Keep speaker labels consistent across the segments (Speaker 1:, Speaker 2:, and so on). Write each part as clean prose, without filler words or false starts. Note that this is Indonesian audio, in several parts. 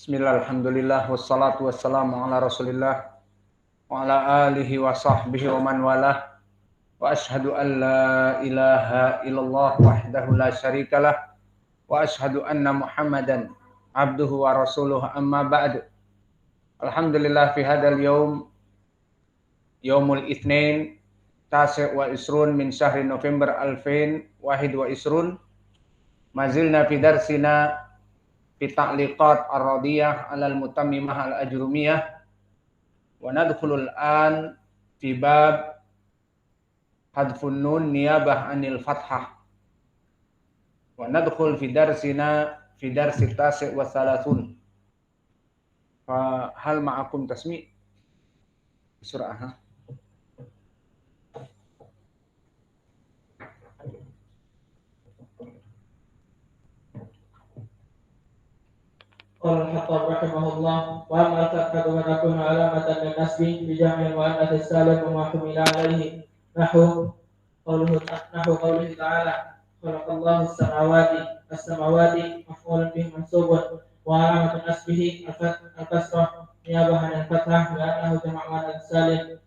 Speaker 1: Bismillah, alhamdulillah, wassalatu wassalamu ala rasulillah wa ala alihi wa sahbihi wa man walah wa ashhadu an la ilaha illallah wahdahu la syarikalah wa ashhadu anna muhammadan abduhu wa rasuluh amma ba'd. Alhamdulillah fi hadal yaumul itsnain tasi' wa isrun min syahri November alfin wahid wa isrun mazilna fi darsina fi ta'liqat ar-radiyah alal mutammimah al-ajrumiyah wa nadkhulul an fi bab hadfun nun niyabah anil fathah wa nadkhul fi darsina fi darsi tasi' wa thalathun fa hal ma'akum tasmi' surah.
Speaker 2: قال الخطاب رحمه الله واما تأكد فتكون علامة للنسب بجمع المؤنث السالم وما حمل عليه نحو قوله تعالى خلق الله السماوات مفعول به منصوب وعلامة نسبه الكسرة نيابة عن الفتحة لأنه جمع مؤنث سالم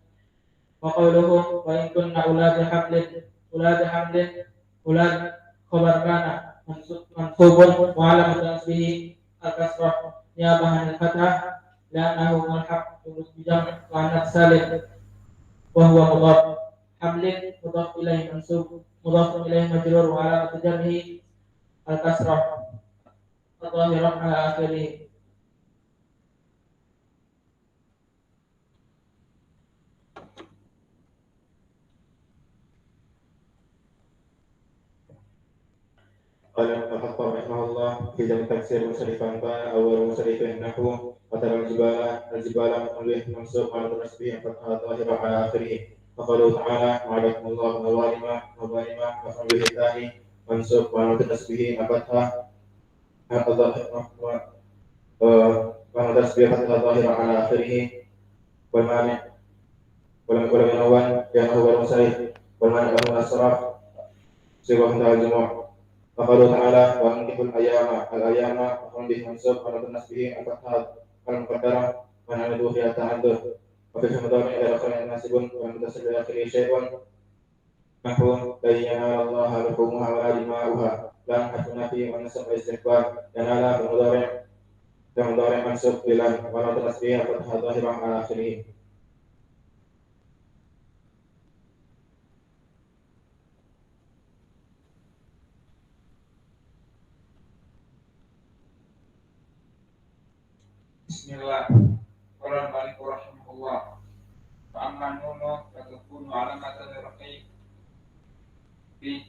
Speaker 2: وقوله وإن كن أولاد خبر كان منصوب وعلامة نسبه الكسرة نيابة عن الفتحة لأنه ملحق بجمع مؤنث سالم وهو مضاف حمل مضاف إليه منصوب مضاف إليه مجرور وعلامة جمعه الكسرة الظاهرة على آخره.
Speaker 3: قال الخطاب رحمه الله في جمع تفسير مصرفا أول مصرف نحو وترى الجبال مفعول منصوب على نسبه فتحة ظاهرة على آخره وقوله تعالى وعدكم الله مظالم مفعول به الثاني منصوب على نسبه الفتحة وعلى نسبه فتحة ظاهرة على آخره والمانع ولم ينون لأنه غير مصرف والمانع له الصرف سوى انتهى الجموع. وقوله تعالى وأنكحوا الأيام مفعول به منصوب على نسبه الفتحة المقدرة ونعمله فيها التعذر وفي المضارع إذا دخل ناسب والمتصل بآخره شيء نحو لن ينال الله لحومها ولا دماؤها لم حرف نفي والنسب والاستكبار ينال في المضارع منصوب بلن وعلى نسبه الفتحة ظاهرة على آخره.
Speaker 4: Bismillah. Qala al-Malik rahimahullah. Fa amma nunu fatakunu alamatan lirqi fi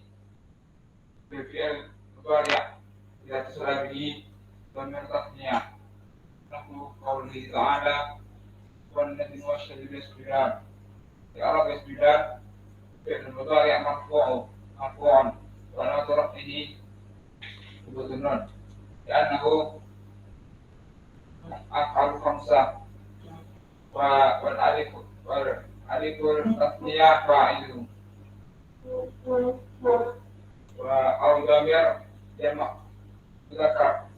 Speaker 4: fi'il mudhari' idza tasala bihi wa min tasniyah. Nahnu qawlihi ta'ala wan ladzi washhadu bil-isbilan. Fi arab isbilan fi'il mudhari' marfu'un wa la tarfihi bidunun. Li'annahu af'al khamsah wal alif tasniyah fa'ilu wa au dhamir jamak muzakkar.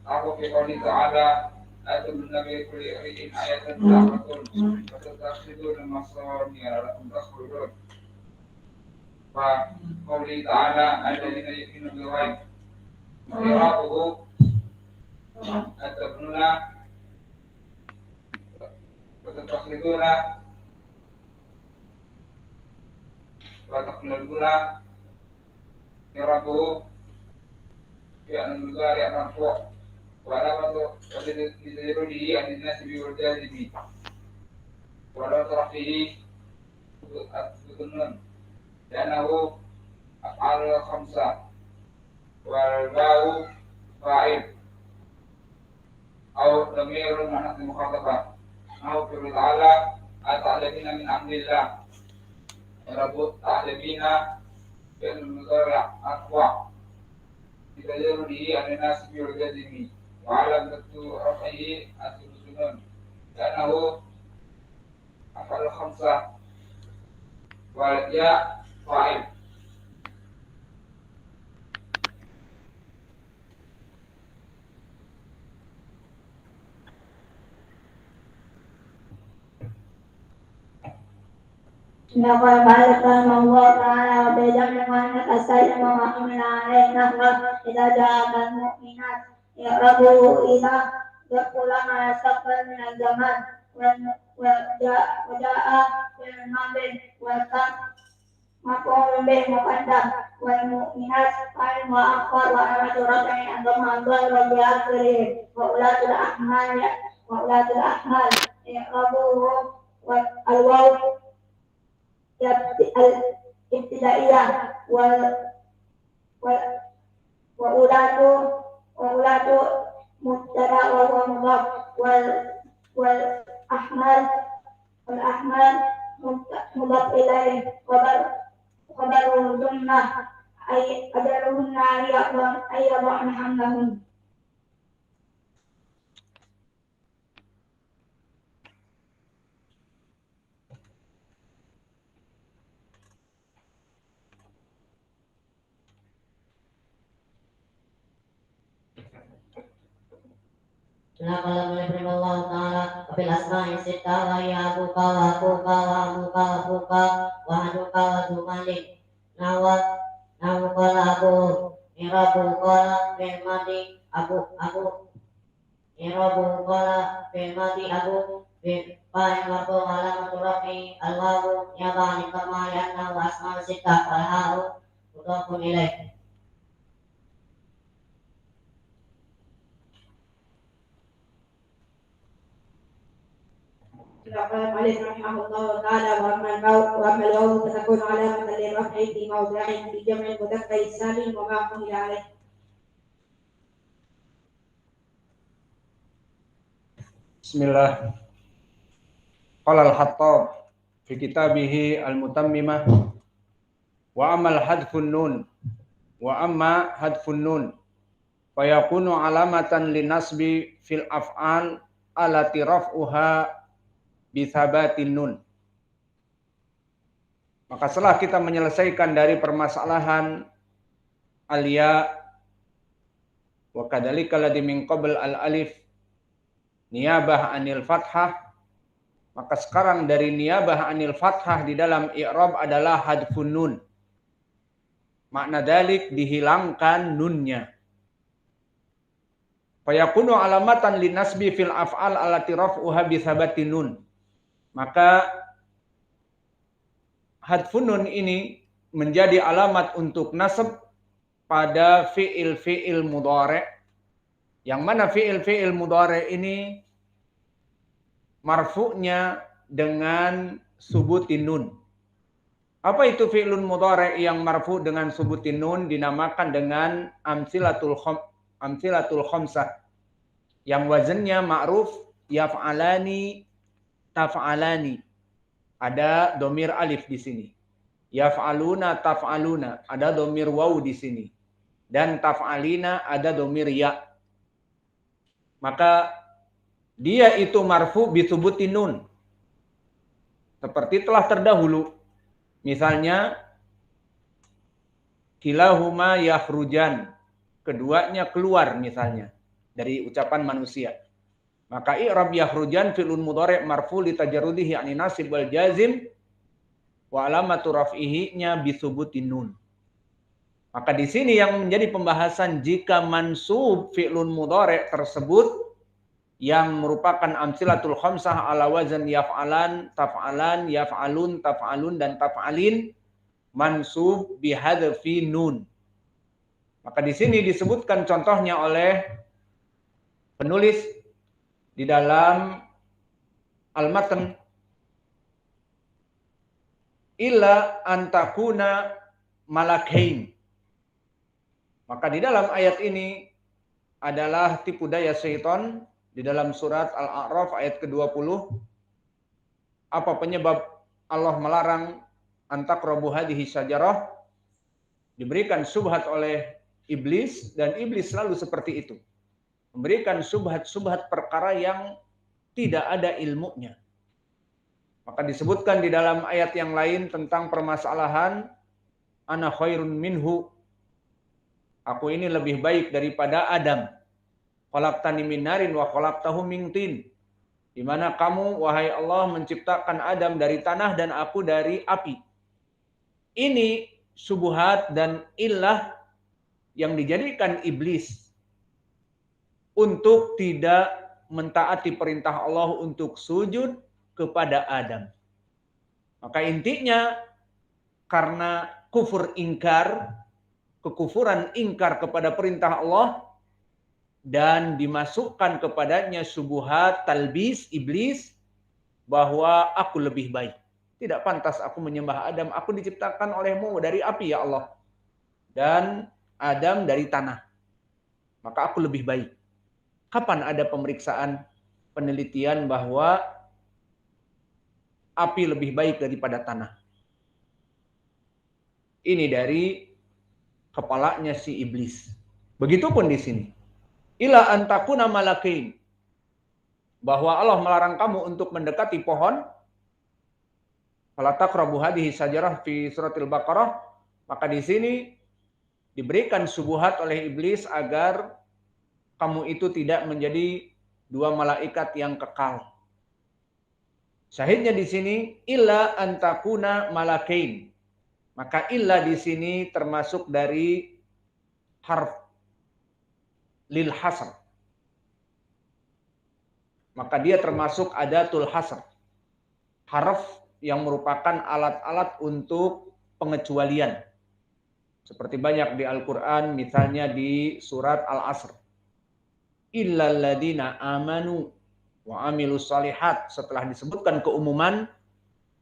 Speaker 4: Aku fi qouli ta'ala atul nabi kulli ri'in ayatan ta'matun wa tattakhidun masani lakum takhrujun wa qouli ta'ala alladziina yu'minuna bil ghaib qira'atuhu atabnuna وتتخذون وتقلدون يربه في أن المضارع مرفوع وعلامة لتجرده عن الناس والجاذب ولو ترفه السكون لأنه أفعال خمسة والواو فاعل أو ضمير مؤنث مخاطبة أو في تعالى أتعلمين من أمر الله رب تعلمين بأن المضارع أقوى بتجرده عن الناس والجزم وعلامة رفعه السكون لأنه أفعال خمسة والياء فاعل.
Speaker 5: نقل مالك رحمه الله تعالى وبجمع مؤنث السلم وحمل عليه نحو إذا جاءك المؤمنات يقربوا إذا دخل ما يستقبل من الزمان وجاء في الماضي وكان مفعول به مقدم والمؤمنات فاعل مؤخر وعلامة رفعه الضم الظاهر بآخره وأولاة الأحمال يقربوه والواو الابتدائية وأولاة مبتدأ وهو مضاف والأحمال مضاف إليه خبر الجملة أي أجلهن أن يضعن حملهن.
Speaker 6: Kalau Allah Ta'ala Wabil asma'i sita wa ya abuka wa akuka wa amuka wa abuka wa haduka wa dumalik Nawat Namuka la abu Irabu kala Firmati abu Irabu kala Firmati abu Fa'in wartu alamatu rafi Al-wawu Yabani kamali anna wa asma'i sita Al-haru Mutafun ilaih.
Speaker 2: قال مالك رحمه الله تعالى واما الواو فتكون علامة للرفع في موضعين في جمع المذكر السالم وما حمل عليه.
Speaker 1: Bismillah. Qala al-Hattab fi kitabihi al-Mutammimah wa amal hadfun nun wa amma hadfun nun fa yakunu alamatan linasbi fil af'al alati raf'uha bithabatin nun. Maka setelah kita menyelesaikan dari permasalahan al-ya wa kadzalika ladzi min qabl al-alif niyabah anil fathah, maka sekarang dari niyabah anil fathah di dalam i'rab adalah hadfun nun. Makna dalik dihilangkan nunnya. Fayakunu alamatan linasbi fil af'al allati raf'uha bi thabatin nun. Maka hadfun nun ini menjadi alamat untuk nasab pada fi'il mudhari', yang mana fi'il mudhari' ini marfu'nya dengan subutin nun. Apa itu fi'lun mudhari' yang marfu' dengan subutin nun? Dinamakan dengan amsilatul khamsah, yang wazannya ma'ruf, yaf'alani, taf'alani. Ada domir alif di sini. Yaf'aluna, taf'aluna. Ada domir waw di sini. Dan taf'alina ada domir ya. Maka dia itu marfu bisubutin nun. Seperti telah terdahulu. Misalnya kilahuma yakhrujan. Keduanya keluar misalnya dari ucapan manusia. Maka i'rab yakhrujan fi'lun mudhari' marfu li tajarrudihi ani nasib wal jazim wa alamatu raf'ihi-nya bi thubutin nun. Maka di sini yang menjadi pembahasan jika mansub fi'lun mudhari' tersebut yang merupakan amsilatul khamsah ala wazan yaf'alan, taf'alan, yaf'alun, taf'alun dan taf'alin mansub bi hadfi nun. Maka di sini disebutkan contohnya oleh penulis di dalam al-matan, illa antakuna malakain. Maka di dalam ayat ini adalah tipu daya syaitan di dalam surat Al-A'raf ayat ke-20. Apa penyebab Allah melarang antaqrabu hadhihi syajarah? Diberikan subhat oleh iblis, dan iblis selalu seperti itu. Memberikan subhat-subhat perkara yang tidak ada ilmunya. Maka disebutkan di dalam ayat yang lain tentang permasalahan ana khairun minhu. Aku ini lebih baik daripada Adam. Khalaqtani min narin wa khalaqtahu min tin. di mana kamu, wahai Allah, menciptakan Adam dari tanah dan aku dari api. Ini syubhat dan illah yang dijadikan iblis untuk tidak mentaati perintah Allah untuk sujud kepada Adam. Maka intinya karena kufur ingkar, kekufuran ingkar kepada perintah Allah, dan dimasukkan kepadanya syubhat talbis iblis bahwa aku lebih baik. Tidak pantas aku menyembah Adam, aku diciptakan olehmu dari api ya Allah, dan Adam dari tanah, maka aku lebih baik. Kapan ada pemeriksaan, penelitian bahwa api lebih baik daripada tanah? Ini dari kepalanya si iblis. Begitupun di sini. Ila antakuna malakain, bahwa Allah melarang kamu untuk mendekati pohon. Fala taqrabu hadhihi sajarah fi suratil Baqarah. Maka di sini diberikan syubhat oleh iblis agar kamu itu tidak menjadi dua malaikat yang kekal. Syahidnya di sini illa antakuna malakain. Maka illa di sini termasuk dari harf lil hasr. Maka dia termasuk adatul hasr. Harf yang merupakan alat-alat untuk pengecualian. Seperti banyak di Al-Quran, misalnya di surat Al-Asr. Illal ladina amanu wa amilus salihat. Setelah disebutkan keumuman,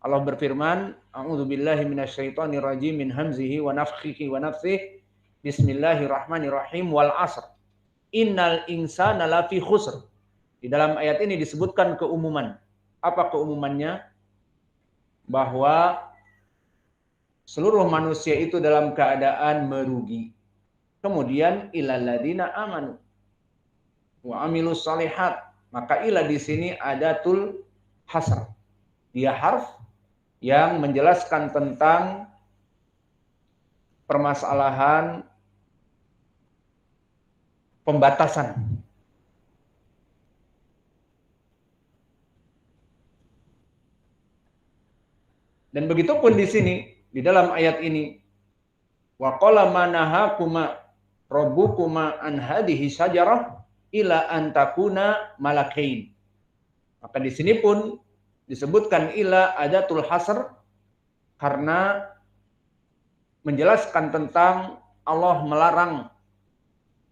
Speaker 1: Allah berfirman, A'udzubillahi minasyaitonir rajim min hamzihi wa nafthihi wa nafthihi. Bismillahirrahmanirrahim wal asr. Innal insana lafi khusr. Di dalam ayat ini disebutkan keumuman. Apa keumumannya? Bahwa seluruh manusia itu dalam keadaan merugi. Kemudian ilal ladina amanu wa amilus salihat. Maka ila di sini adatul hasr. Dia harf yang menjelaskan tentang permasalahan pembatasan. Dan begitu pun di sini, di dalam ayat ini, wa qala manahakuma rabbukuma an hadhihi sajarah ila an takuna malakain. Maka di sini pun disebutkan ila adatul hasr karena menjelaskan tentang Allah melarang.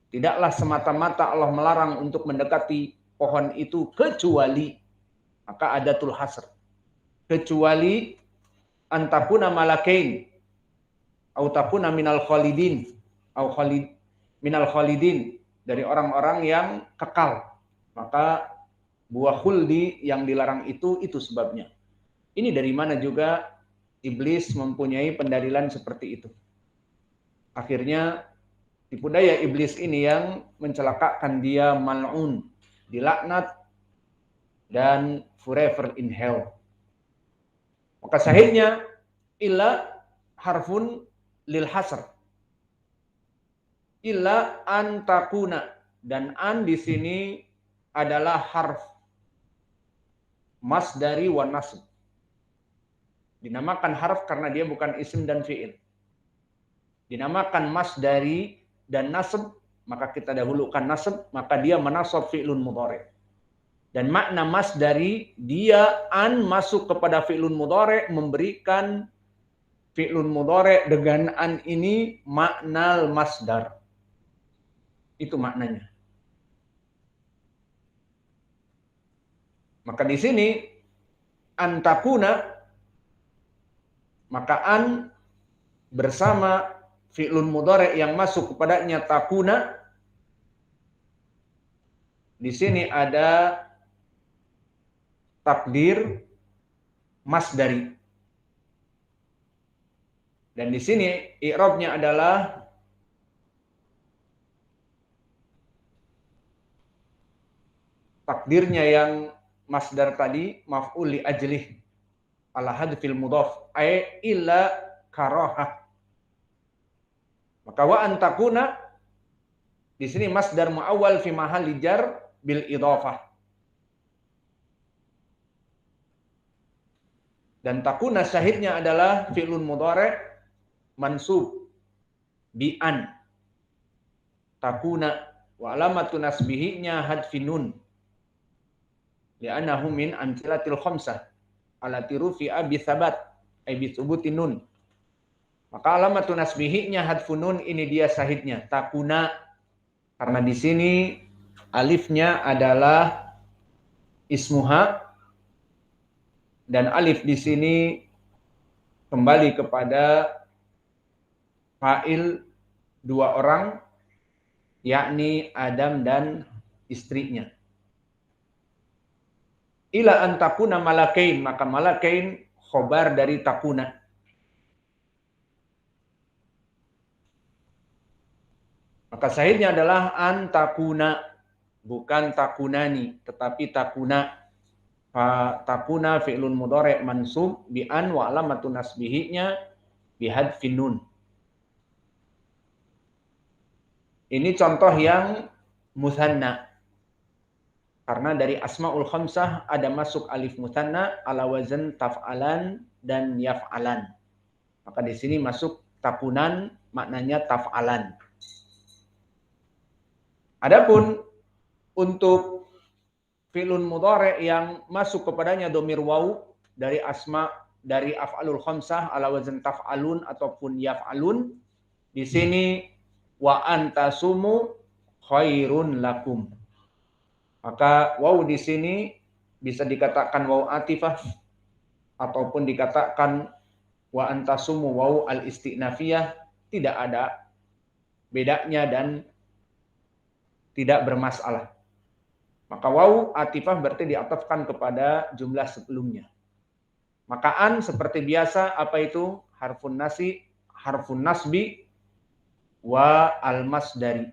Speaker 1: Tidaklah semata-mata Allah melarang untuk mendekati pohon itu kecuali, maka adatul hasr, kecuali antakuna malakain au takuna minal khalidin au khalid minal khalidin, dari orang-orang yang kekal. Maka buah khuldi yang dilarang itu sebabnya. Ini dari mana juga iblis mempunyai pendalilan seperti itu. Akhirnya tipu daya iblis ini yang mencelakakan dia mal'un, dilaknat dan forever in hell. Maka syahidnya illa harfun lil hasr. Illa an takuna, dan an di sini adalah harf masdari wa nasb. Dinamakan harf karena dia bukan isim dan fi'il. Dinamakan masdari dan nasb, maka kita dahulukan nasb, maka dia menasab fi'lun mudhari'. Dan makna masdari, dia an masuk kepada fi'lun mudhari', memberikan fi'lun mudhari' dengan an ini maknal masdar. Itu maknanya. Maka di sini antakuna, maka an bersama fi'lun mudhari' yang masuk kepadanya takuna. Di sini ada takdir masdari. Dan di sini i'rabnya adalah takdirnya yang masdar tadi maf'ul li ajlih ala hadfil mudhaf ay illa karahah. Maka wa antakuna di sini masdar muawwal fi mahalli jar bil idhafah. Dan takuna syahidnya adalah fi'lun mudhari' mansub bi an. Takuna wa alamatu nasbihinya hadfin nun. Li'annahu min amtilatil khamsah allati rufi'a bi tsabat ay bi thubutin nun. Maka alamatu nasbihinya hadfun nun, ini dia syahidnya takuna, karena di sini alifnya adalah ismuha dan alif di sini kembali kepada fa'il dua orang, yakni Adam dan istrinya. Ila an takuna malakain, maka malakain khobar dari takuna. Maka syahidnya adalah an takuna, bukan takunani, tetapi takuna. Takuna fi'lun mudhari' mansub bi an wa alamatun nasbihinya bi hadfin nun. Ini contoh yang mutsanna. Karena dari asmaul khamsah ada masuk alif mutsanna ala wazn taf'alan dan yaf'alan. Maka di sini masuk takunan, maknanya taf'alan. Adapun untuk fi'lun mudhari' yang masuk kepadanya domir waw dari asma dari af'alul khamsah ala wazn taf'alun ataupun yaf'alun, di sini wa antasumu khairun lakum. Maka waw di sini bisa dikatakan waw atifah ataupun dikatakan wa antasumu waw al-istinafiyah, tidak ada bedanya dan tidak bermasalah. Maka waw atifah berarti diatafkan kepada jumlah sebelumnya. Maka an seperti biasa, apa itu? Harfun nasbi wa al-masdari.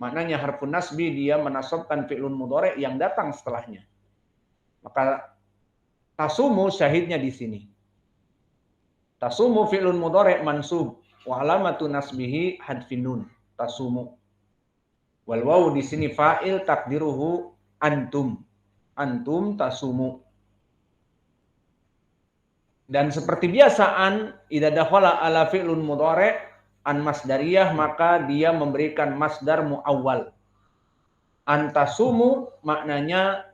Speaker 1: Maknanya harfun nasbi, dia menasabkan fi'lun mudhari' yang datang setelahnya. Maka tasumu syahidnya di sini. Tasumu fi'lun mudhari' mansub wa alamatu nasbihi hadfin nun. Tasumu. Wal waw di sini fa'il takdiruhu antum. Antum tasumu. Dan seperti biasaan idza dakhala ala fi'lun mudhari' an masdariyah, maka dia memberikan masdar muawwal. Antasumu maknanya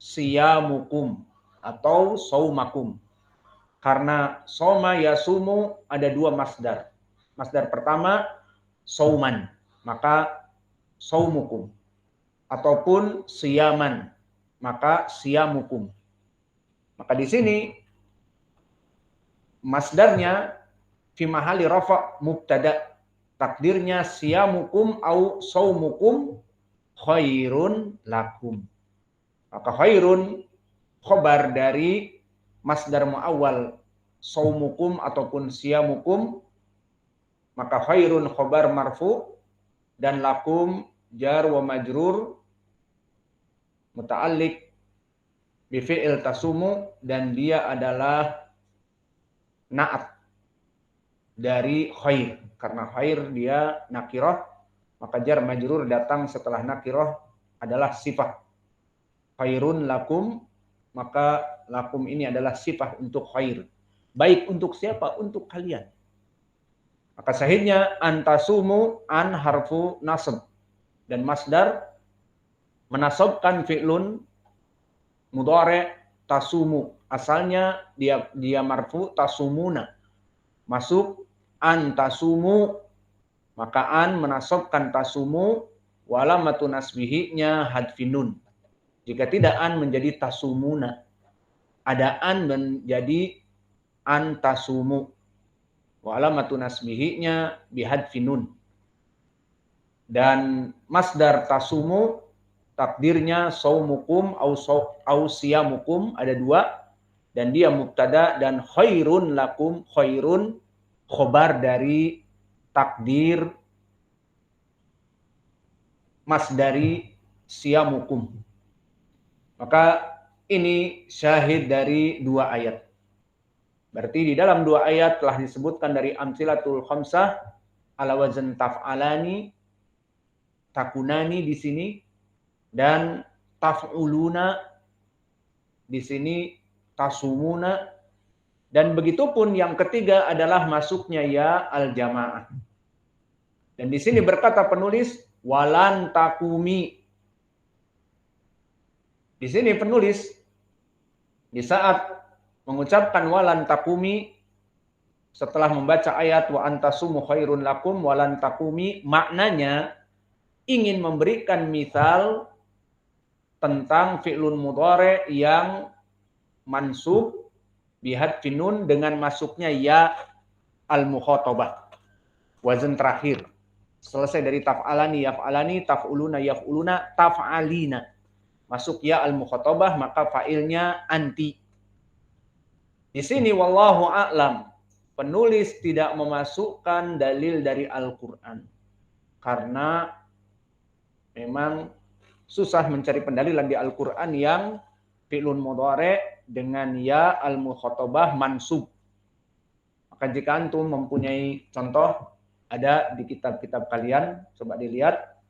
Speaker 1: siyamukum atau saumakum. Karena soma yasumu ada dua masdar. Masdar pertama sauman, maka saumukum, ataupun siyaman, maka siyamukum. Maka di sini masdarnya fi mahali rafa mubtada, takdirnya siyamukum au saumukum khairun lakum. Maka khairun khobar dari masdar muawwal saumukum ataupun siyamukum, maka khairun khobar marfu dan lakum jar wa majrur muta'alliq bi fi'il tasumu, dan dia adalah na'at dari khair. Karena khair dia nakirah, maka jar majrur datang setelah nakirah adalah sifat. Khairun lakum, maka lakum ini adalah sifat untuk khair. Baik untuk siapa? Untuk kalian. Maka sahihnya antasumu, an harfu nasab, dan masdar menasabkan fi'lun mudhari' tasumu. Asalnya dia marfu tasumuna. Masuk an tasumu, maka an menasabkan tasumu, walamatu nasbihinya hadfinun. Jika tidak an menjadi tasumuna. Ada an menjadi an tasumu. Wa alamatu nasbihinya bihadfinun. Dan masdar tasumu takdirnya saumukum au siyamukum, ada dua, dan dia mubtada, dan khairun lakum, khairun khobar dari takdir masdari siyamukum. Maka ini syahid dari dua ayat. Berarti di dalam dua ayat telah disebutkan dari amsilatul khamsah ala wazn taf'alani, takunani di sini, dan taf'uluna di sini, tasumuna, Dan begitupun yang ketiga adalah masuknya ya al-jamaah. Dan di sini berkata penulis walan takumi. Di sini penulis di saat mengucapkan walan takumi setelah membaca ayat wa antasumu khairun lakum walan takumi, maknanya ingin memberikan misal tentang fi'lun mudhari yang mansub bihadfin nun dengan masuknya ya al-mukhatabah. Wazan terakhir. Selesai dari taf'alani, yaf'alani, taf'uluna, yaf'uluna, taf'alina. Masuk ya al-mukhatabah, maka fa'ilnya anti. Di sini wallahu a'lam, penulis tidak memasukkan dalil dari Al-Quran. Karena memang susah mencari pendalilan di Al-Quran yang fi'lun mudhari dengan ya al-mukhatabah mansub. Maka jika antum mempunyai contoh, ada di kitab-kitab kalian, coba dilihat,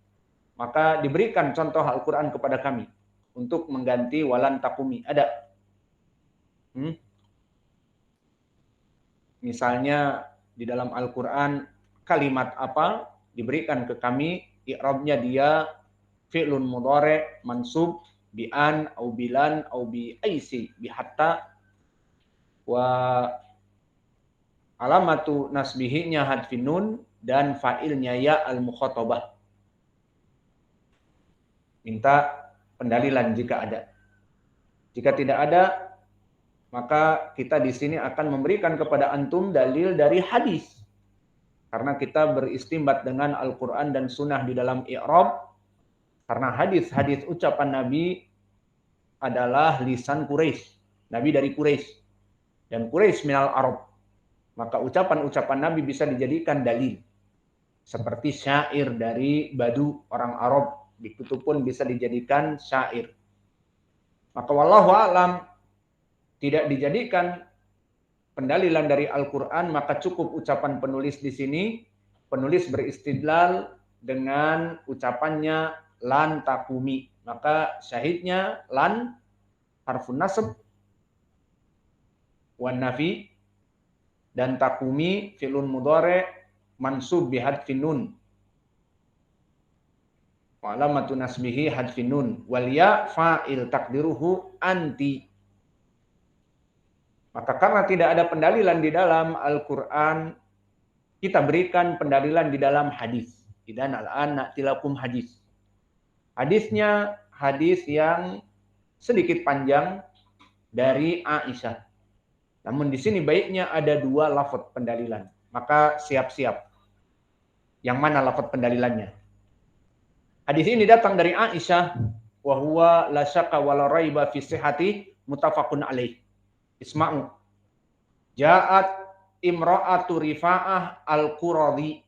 Speaker 1: maka diberikan contoh Al-Quran kepada kami untuk mengganti walan takumi. Ada. Misalnya di dalam Al-Quran kalimat apa diberikan ke kami, i'rabnya dia fi'lun mudhari mansub bi an au bilan au bi aisi bi hatta wa alamatu nasbihinya hadfin nun dan fa'ilnya ya al-mukhatabah. Minta pendalilan jika ada. Jika tidak ada, maka kita di sini akan memberikan kepada antum dalil dari hadis. Karena kita beristimbat dengan Al-Quran dan Sunnah di dalam i'rab. Karena hadis-hadis ucapan Nabi adalah lisan Quraisy. Nabi dari Quraisy. Dan Quraisy minal Arab. Maka ucapan-ucapan Nabi bisa dijadikan dalil. Seperti syair dari Badu, orang Arab. Itu pun bisa dijadikan syair. Maka wallahu a'lam, tidak dijadikan pendalilan dari Al-Quran, maka cukup ucapan penulis di sini. Penulis beristidlal dengan ucapannya lan takumi. Maka syahidnya lan harfun nasab wan nafi dan takumi fi'lun mudhari mansub bi hadfin nun. Wa alamatu nasbihi hadfin nun wal ya fa'il takdiruhu anti. Maka karena tidak ada pendalilan di dalam Al-Quran, kita berikan pendalilan di dalam hadis. Idan al-an na'tilakum hadis. Hadisnya hadis yang sedikit panjang dari Aisyah. Namun di sini baiknya ada dua lafaz pendalilan. Maka siap-siap. Yang mana lafaz pendalilannya? Hadis ini datang dari Aisyah, wa huwa la syakka wa la raiba fi sihhati muttafaqun alaih. Isma'u. Ja'at imra'atu Rifa'ah al-Quradi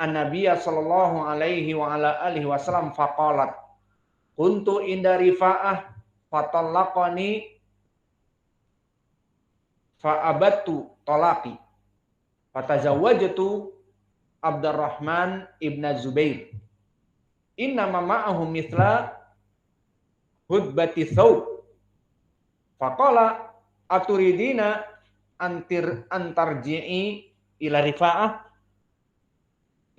Speaker 1: an-Nabiyya sallallahu alaihi wa ala alihi wasallam faqalat kuntu inda Rifa'ah fatallaqani fa'abattu talaqi fatazawwajtu Abdurrahman ibn Zubair innama ma'ahu mithla hudbati thawb faqala aturidina antarji'i ila Rifa'ah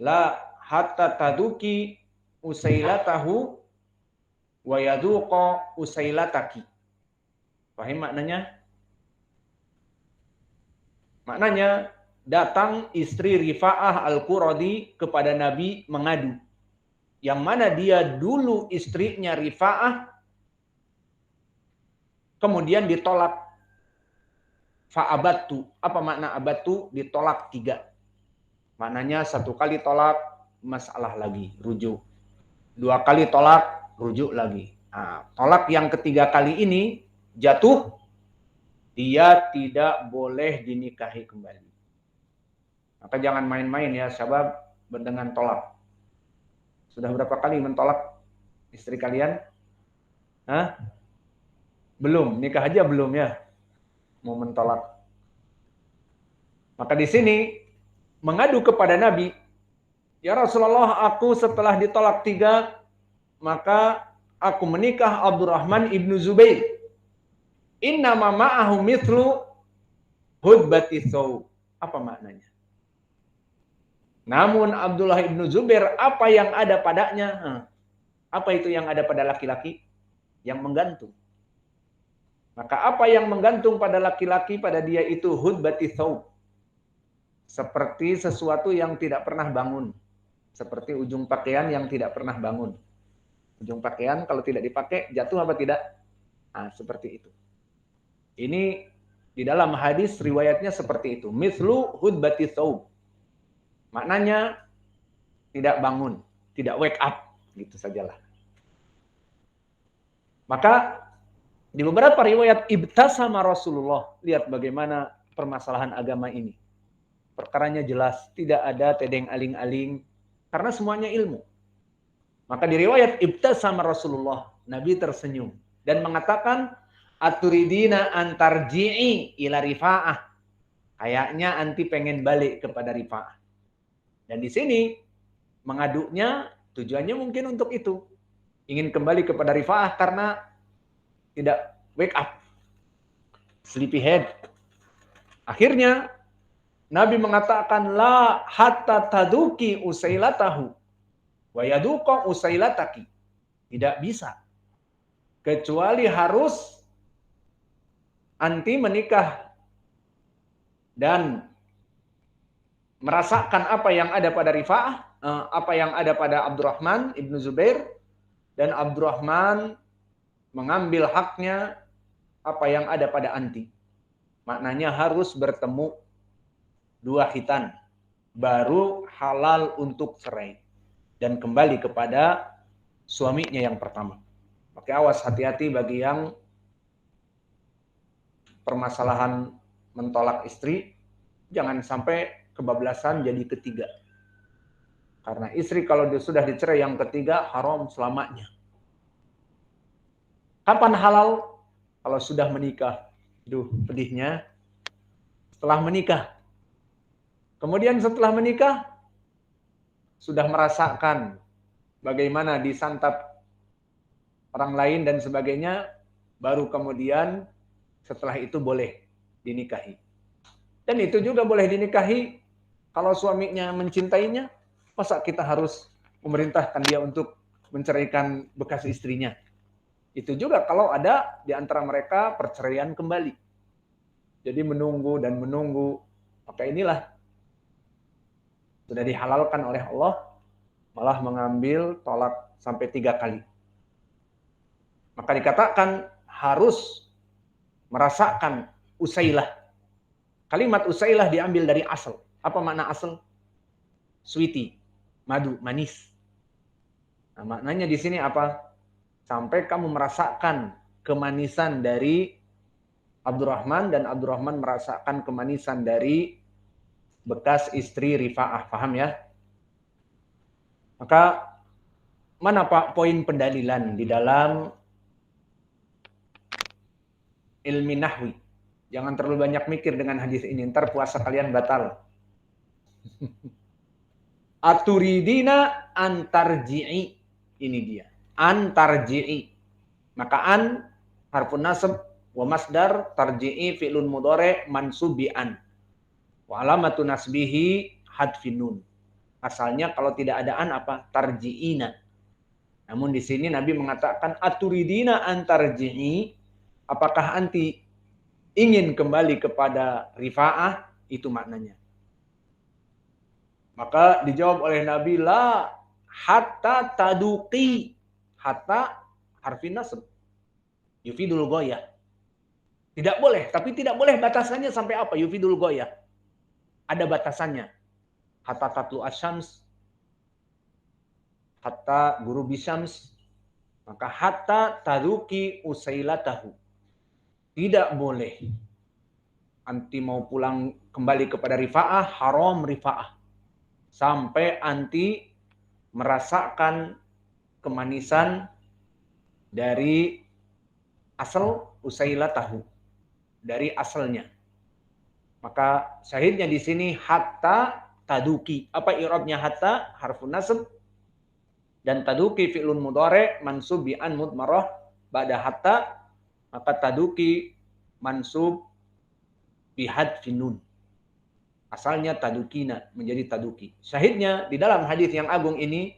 Speaker 1: la hatta taduki usailatahu wa yaduqa usailataki. Paham maknanya? Maknanya datang istri Rifa'ah al-Quradi kepada Nabi mengadu. Yang mana dia dulu istrinya Rifa'ah kemudian ditolak. Fa'abattu. Apa makna abattu? Ditolak 3. Maknanya 1 kali tolak, masalah lagi, rujuk. 2 kali tolak, rujuk lagi. Nah, tolak yang ketiga kali ini jatuh, dia tidak boleh dinikahi kembali. Maka jangan main-main ya, sabab dengan tolak. Sudah berapa kali mentolak istri kalian? Hah? Belum, nikah aja belum ya, mau mentolak. Maka di sini mengadu kepada Nabi, ya Rasulullah, aku setelah ditolak 3, maka aku menikah Abdurrahman ibnu Zubair. Innama ma'ahu mithlu hudbati thawb. Apa maknanya? Namun Abdullah ibnu Zubair, apa yang ada padanya? Apa itu yang ada pada laki-laki? Yang menggantung. Maka apa yang menggantung pada laki-laki pada dia itu hudbati thawb. Seperti sesuatu yang tidak pernah bangun. Seperti ujung pakaian yang tidak pernah bangun. Ujung pakaian kalau tidak dipakai jatuh apa tidak? Nah, seperti itu. Ini di dalam hadis riwayatnya seperti itu. Mithlu hudbati thawb. Maknanya tidak bangun, tidak wake up, gitu sajalah. Maka di beberapa riwayat ibtasama Rasulullah, lihat bagaimana permasalahan agama ini. Perkaranya jelas, tidak ada tedeng aling-aling karena semuanya ilmu. Maka di riwayat ibtasama Rasulullah, Nabi tersenyum dan mengatakan aturidina antarji'i ila rifa'ah. Kayaknya anti pengen balik kepada rifa'ah. Dan di sini mengaduknya tujuannya mungkin untuk itu. Ingin kembali kepada rifa'ah karena tidak wake up. Sleepyhead. Akhirnya Nabi mengatakan la hatta taduki usailatahu wa yaduqa usailataki. Tidak bisa. Kecuali harus anti menikah dan merasakan apa yang ada pada Rifa'ah, apa yang ada pada Abdurrahman ibnu Zubair, dan Abdurrahman mengambil haknya apa yang ada pada anti. Maknanya harus bertemu dua khitan, baru halal untuk cerai dan kembali kepada suaminya yang pertama. Oke, awas, hati-hati bagi yang permasalahan mentolak istri, jangan sampai kebablasan jadi ketiga. Karena istri kalau dia sudah dicerai yang ketiga, haram selamanya. Kapan halal? Kalau sudah menikah. Duh, pedihnya. Setelah menikah. Kemudian setelah menikah, sudah merasakan bagaimana disantap orang lain dan sebagainya, baru kemudian setelah itu boleh dinikahi. Dan itu juga boleh dinikahi kalau suaminya mencintainya, masa kita harus memerintahkan dia untuk menceraikan bekas istrinya? Itu juga kalau ada di antara mereka perceraian kembali. Jadi menunggu dan menunggu. Maka inilah sudah dihalalkan oleh Allah, malah mengambil tolak sampai 3 kali. Maka dikatakan harus merasakan usailah. Kalimat usailah diambil dari asal. Apa makna asal? Sweetie, madu, manis. Nah, maknanya di sini apa? Sampai kamu merasakan kemanisan dari Abdurrahman dan Abdurrahman merasakan kemanisan dari bekas istri Rifa'ah. Paham ya? Maka mana Pak poin pendalilan di dalam ilmi nahwi? Jangan terlalu banyak mikir dengan hadis ini, ntar puasa kalian batal. Aturidina antarji'i, ini dia. Antarji'i. Maka an harfun nasab wa masdar, tarji'i fi'lun mudhari' mansubi an. Wa alamatu nasbihi hadfin nun. Asalnya kalau tidak ada an apa? Tarji'ina. Namun di sini Nabi mengatakan aturidina antarji'i, apakah anti ingin kembali kepada Rifa'ah? Itu maknanya. Maka dijawab oleh Nabi, la hatta taduqi. Hatta harfin nasab. Yufidul goyah. Tidak boleh, tapi tidak boleh batasannya sampai apa? Yufidul goyah. Ada batasannya. Hatta tatlu asyams. Hatta gurubi syams. Maka hatta taduqi usailatahu. Tidak boleh. Anti mau pulang kembali kepada Rifa'ah, haram Rifa'ah. Sampai anti merasakan kemanisan dari asal usailatahu, dari asalnya. Maka syahidnya di sini hatta taduki. Apa i'rabnya hatta? Harfun nasab. Dan taduki fi'lun mudhari' mansub bi an mudmarah ba'da hatta. Maka taduki mansub bihadfin nun. Asalnya tadukina menjadi taduki. Syahidnya di dalam hadis yang agung ini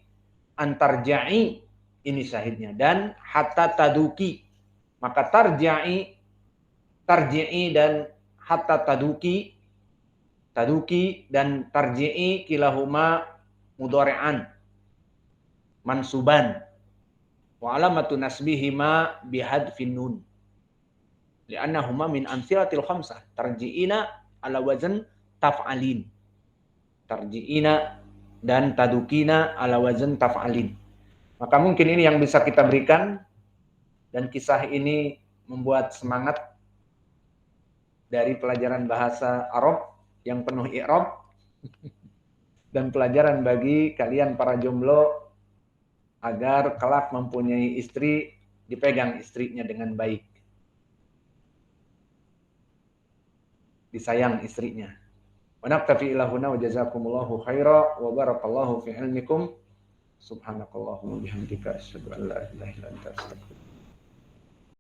Speaker 1: antarja'i, ini syahidnya, dan hatta taduki. Maka tarji'i dan hatta taduki dan tarji'i kilahuma mudhari'an mansuban wa alamatu nasbihima bihadfin nun li'annahuma min amsilatil khamsah. Tarji'ina ala wazan taf'alin, tarji'ina dan tadukina ala wazan taf'alin. Maka mungkin ini yang bisa kita berikan, dan kisah ini membuat semangat dari pelajaran bahasa Arab yang penuh i'rab dan pelajaran bagi kalian para jomblo agar kelak mempunyai istri, dipegang istrinya dengan baik, disayang istrinya. Wa naktafi ila huna wa jazakumullahu khaira wa barakallahu fi ilmikum. Subhanakallahumma bihamdika asyhadu an la ilaha illa anta astaghfiruka